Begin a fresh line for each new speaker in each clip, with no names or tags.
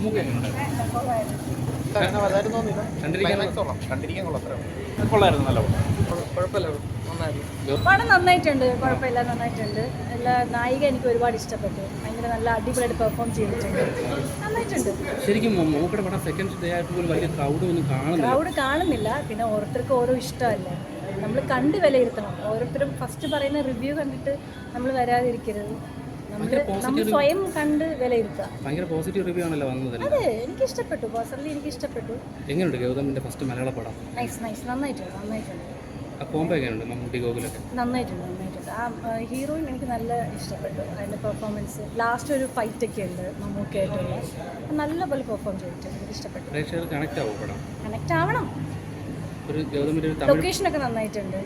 മമ്മൂക്ക കൊള്ളായിരുന്നു, നല്ല
കുഴപ്പമില്ല, നന്നായിരുന്നു.
പടം നന്നായിട്ടുണ്ട്, കുഴപ്പമില്ല, നന്നായിട്ടുണ്ട്. എല്ലാ നായിക എനിക്ക് ഒരുപാട് ഇഷ്ടപ്പെട്ടു. ഭയങ്കര നല്ല അടിപൊളിയായിട്ട് പെർഫോം ചെയ്തിട്ടുണ്ട്, നന്നായിട്ടുണ്ട്.
ശരിക്കും മമ്മൂക്കയുടെ പടം സെക്കൻഡ് ഡേ ആയിട്ട് പോലും വലിയ ക്രൗഡ്
കാണുന്നില്ല. പിന്നെ ഓരോരുത്തർക്കും ഓരോ ഇഷ്ടമല്ലേ, നമ്മൾ കണ്ട് വിലയിരുത്തണം. ഓരോരുത്തരും ഫസ്റ്റ് പറയുന്ന റിവ്യൂ കണ്ടിട്ട് നമ്മൾ വരാതിരിക്കരുത്. നമ്മൾ സ്വയം കണ്ട് വിലയിരുത്തുക.
ഭയങ്കര പോസിറ്റീവ് റിവ്യൂ ആണല്ലോ വന്നത്.
അതെ, എനിക്ക് ഇഷ്ടപ്പെട്ടു, പേഴ്സണലി എനിക്ക് ഇഷ്ടപ്പെട്ടു.
എങ്ങനെയുണ്ട് ഗൗതമിന്റെ ഫസ്റ്റ് മലയാള പടം?
നൈസ്, നന്നായിട്ടുണ്ട്.
ആ കോംബോ എങ്ങനെയുണ്ട് മമ്മൂട്ടി ഗോകുലൊക്കെ?
നന്നായിട്ടുണ്ട്. ആ ഹീറോയിൻ എനിക്ക് നല്ല ഇഷ്ടപ്പെട്ടു. അതിൻ്റെ പെർഫോമൻസ്, ലാസ്റ്റ് ഒരു ഫൈറ്റൊക്കെ ഉണ്ട് മമ്മൂക്കായിട്ടുള്ള, നല്ലപോലെ പെർഫോം ചെയ്തിട്ട് എനിക്ക് ഇഷ്ടപ്പെട്ടു.
പ്രേക്ഷകർ കണക്ട് ആവും പടം?
കണക്ട് ആവണം.
ഒരു ഗൗതമിന്റെ
ലൊക്കേഷനൊക്കെ നന്നായിട്ടുണ്ട്,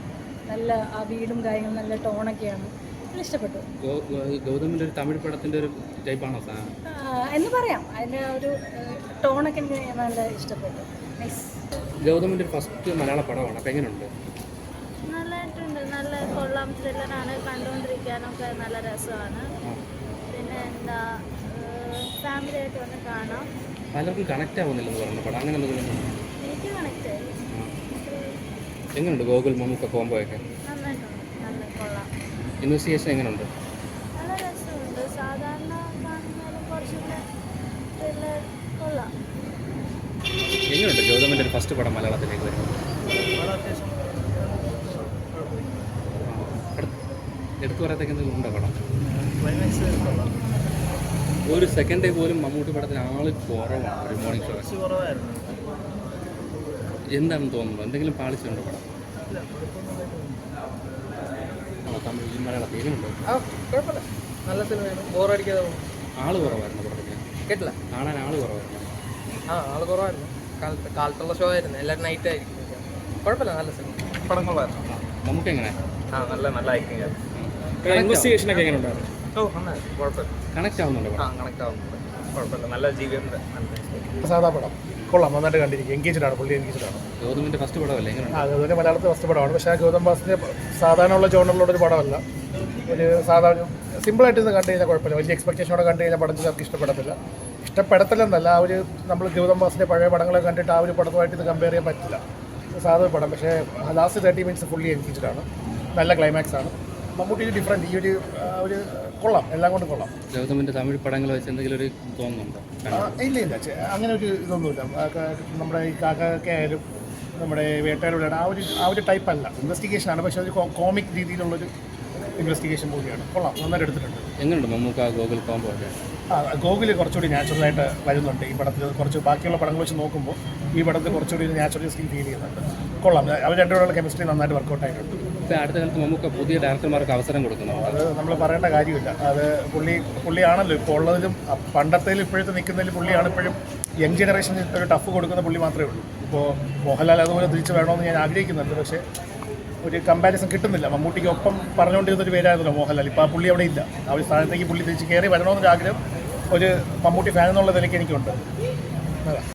നല്ല ആ വീടും കാര്യങ്ങളും നല്ല ടോണൊക്കെയാണ്, നല്ല ഇഷ്ടപ്പെട്ടു.
ഗൗതമിന്റെ ഒരു തമിഴ് പടത്തിന്റെ ഒരു ടൈപ്പാണോ
എന്ന് പറയാം. അതിൻ്റെ ഒരു ടോണൊക്കെ എനിക്ക് നല്ല ഇഷ്ടപ്പെട്ടു. നൈസ്.
ഗൗതമിന്റെ ഫസ്റ്റ് മലയാള പടമാണ്, അപ്പം എങ്ങനെയുണ്ട്?
നല്ലതായിട്ടുണ്ട്, നല്ല കൊള്ളാം, ത്രില്ലറാണ്, കണ്ടുകൊണ്ടിരിക്കാനൊക്കെ നല്ല രസമാണ്. പിന്നെ എന്താ, ഫാമിലി ആയിട്ട് വന്ന് കാണാം.
പലർക്കും കണക്ട് ആവുന്നില്ലെന്ന് പറയുന്ന പടം, അങ്ങനെ എന്തെങ്കിലും?
എനിക്ക് കണക്ട് ആയി.
എങ്ങനെയുണ്ട് ഗോകുൽ മമ്മൂക്ക കോംബോ ഒക്കെ?
നന്നായിട്ടുണ്ട്, നല്ല കൊള്ളാം.
ഇൻവെസ്റ്റിഗേഷൻ എങ്ങനെയുണ്ട്?
നല്ല രസമുണ്ട്, സാധാരണ കാണുന്നതിലും കുറച്ചുകൂടെ ത്രില്ലർ, കൊള്ളാം.
എങ്ങനെയുണ്ട് ഗൗതമിന്റെ ഒരു ഫസ്റ്റ് പടം മലയാളത്തിലേക്ക് വരുന്നത്? എടുത്തു പറയത്തേക്ക് എന്തെങ്കിലും ഉണ്ടോ പടം? ഒരു സെക്കൻഡ് ഡേ പോലും മമ്മൂട്ടി പടത്തിന് ആള് കുറവാണ്. ഒരു മോർണിംഗ് ഷോ എന്താണെന്ന് തോന്നുന്നു? എന്തെങ്കിലും പാളിച്ചുണ്ടോ പടം? തമിഴ് മലയാളത്തിൽ എങ്ങനെയുണ്ട്?
കുഴപ്പമില്ല, നല്ല സിനിമയാണ്, ബോറടിക്കാതെ പോകും.
ആള് കുറവായിരുന്നു പടത്തിന്?
കേട്ടില്ല.
കാണാൻ ആള് കുറവായിരുന്നു.
ആള് കുറവായിരുന്നു. കാലത്തുള്ള ഷോ ആയിരുന്നു, എല്ലാവരും നൈറ്റ് ആയിരിക്കും. കുഴപ്പമില്ല, നല്ല സിനിമ, പടം കൊള്ളായിരുന്നു.
നമുക്ക് എങ്ങനെ?
നല്ല ആക്ടിങ് ആയിരുന്നു.
ഇൻവെസ്റ്റിഗേഷൻ ഒക്കെ എങ്ങനെ ഉണ്ടായിരുന്നു?
നന്നായിരുന്നു, കുഴപ്പമില്ല.
കണക്ട് ആവുന്നുണ്ടോ?
കണക്ട് ആവുന്നുണ്ട്, കുഴപ്പമില്ല, നല്ല ജീവിതം.
സാധാ പടം കൊള്ളാം, നന്നായിട്ട് കണ്ടിരിക്കും. എൻഗേജ്ഡാണ്, പുള്ളി എൻഗേജ്ഡാണ്.
ഗൗതമിന്റെ ഫസ്റ്റ് പടമല്ലേ? എങ്ങനെയാണ്?
ഗൗതമിൻ്റെ മലയാളത്തിൽ ഫസ്റ്റ് പടമാണ്. പക്ഷേ ആ ഗൗതം ബാസിൻ്റെ സാധാരണ ഉള്ള ജോണറിലുള്ളൊരു പടമല്ല. ഒരു സാധാരണ സിമ്പിളായിട്ട് ഇത് കണ്ടു കഴിഞ്ഞാൽ കുഴപ്പമില്ല. വലിയ എക്സ്പെക്ടേഷനോടെ കണ്ടു കഴിഞ്ഞാൽ പടത്തിൽ നമുക്ക് ഇഷ്ടപ്പെടത്തില്ലെന്നല്ല. ആ ഒരു നമ്മൾ ഗൗതം ബാസിൻ്റെ പഴയ പടങ്ങളെ കണ്ടിട്ട് ആ ഒരു പടത്തുമായിട്ട് ഇത് കമ്പയർ ചെയ്യാൻ പറ്റില്ല. സാധാരണ പടം, പക്ഷേ ലാസ്റ്റ് 30 മിനിറ്റ്സ് ഫുള്ളി എൻഗേജ്ഡാണ്. നല്ല ക്ലൈമാക്സ് ആണ്. മമ്മൂട്ടി ഡിഫറൻറ്റ്, ഈ ഒരു കൊള്ളാം, എല്ലാം കൊണ്ടും കൊള്ളാം.
ഗൗതമിന്റെ തമിഴ് പടങ്ങൾ വെച്ച് എന്തെങ്കിലും ഒരു തോന്നുന്നുണ്ടോ?
ഇല്ല, അങ്ങനെ ഒരു ഇതൊന്നുമില്ല. നമ്മുടെ ഈ കാക്കയൊക്കെ ആയാലും നമ്മുടെ വേട്ടയുടെ ആ ഒരു ടൈപ്പ് അല്ല. ഇൻവെസ്റ്റിഗേഷനാണ്, പക്ഷേ ഒരു കോമിക് രീതിയിലുള്ളൊരു ഇൻവെസ്റ്റിഗേഷൻ മൂവിയാണ്. കൊള്ളാം, നന്നായിട്ട് എടുത്തിട്ടുണ്ട്.
എങ്ങനെയുണ്ട് മമ്മൂക്ക ഗോകുൽ കോംബോ ഒക്കെ?
ഗോകുൽ കുറച്ചുകൂടി നാച്ചുറലായിട്ട് വരുന്നുണ്ട് ഈ പടത്തിൽ. കുറച്ച് ബാക്കിയുള്ള പടങ്ങൾ വെച്ച് നോക്കുമ്പോൾ ഈ പടത്തിൽ കുറച്ചുകൂടി നാച്ചുറലിസ്റ്റി ഫീൽ ചെയ്യുന്നുണ്ട്. കൊള്ളാം, അവർ രണ്ടുപേരുടെ കെമിസ്ട്രി നന്നായിട്ട് വർക്കൗട്ട് ആയിട്ടുണ്ട്.
ഇപ്പോൾ അടുത്ത കാലത്ത് മമ്മൂക്ക പുതിയ ഡയറക്ടർമാർക്ക് അവസരം കൊടുക്കുന്നു.
അത് നമ്മൾ പറയേണ്ട കാര്യമില്ല. അത് പുള്ളിയാണല്ലോ ഇപ്പോൾ ഉള്ളതിലും പണ്ടത്തേലും ഇപ്പോഴത്തെ നിൽക്കുന്നതിൽ പുള്ളിയാണ് ഇപ്പോഴും യങ് ജനറേഷന് ഒരു ടഫ് കൊടുക്കുന്ന പുള്ളി മാത്രമേ ഉള്ളൂ. ഇപ്പോൾ മോഹൻലാൽ അതുപോലെ തിരിച്ച് വേണമെന്ന് ഞാൻ ആഗ്രഹിക്കുന്നുണ്ട്. പക്ഷേ ഒരു കമ്പാരിസൺ കിട്ടുന്നില്ല. മമ്മൂട്ടിക്ക് ഒപ്പം പറഞ്ഞുകൊണ്ടിരുന്നൊരു പേരായിരുന്നല്ലോ മോഹൻലാൽ. ഇപ്പോൾ ആ പുള്ളി അവിടെ ഇല്ല. ആ ഒരു സ്ഥാനത്തേക്ക് പുള്ളി തിരിച്ച് കയറി വരണമെന്നൊരു ആഗ്രഹം ഒരു മമ്മൂട്ടി ഫാൻ എന്നുള്ള നിലയ്ക്ക് എനിക്കുണ്ട്. അതാ.